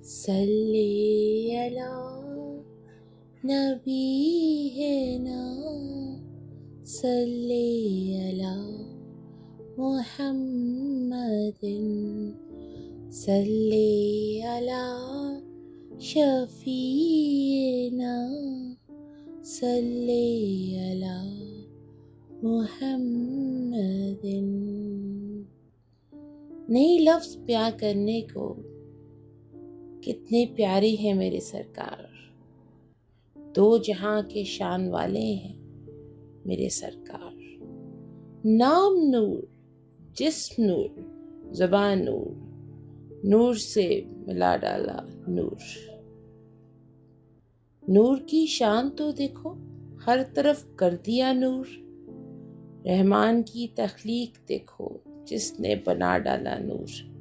صلی علی نبی ہے نا، صلی علی محمد، صلی علی شفیعنا، صلی علی محمد۔ نئی لفظ بیان کرنے کو کتنے پیارے ہیں میرے سرکار، دو جہاں کے شان والے ہیں میرے سرکار۔ نام نور، جسم نور، زبان نور، نور سے ملا ڈالا نور۔ نور کی شان تو دیکھو، ہر طرف کر دیا نور۔ رحمان کی تخلیق دیکھو، جس نے بنا ڈالا نور۔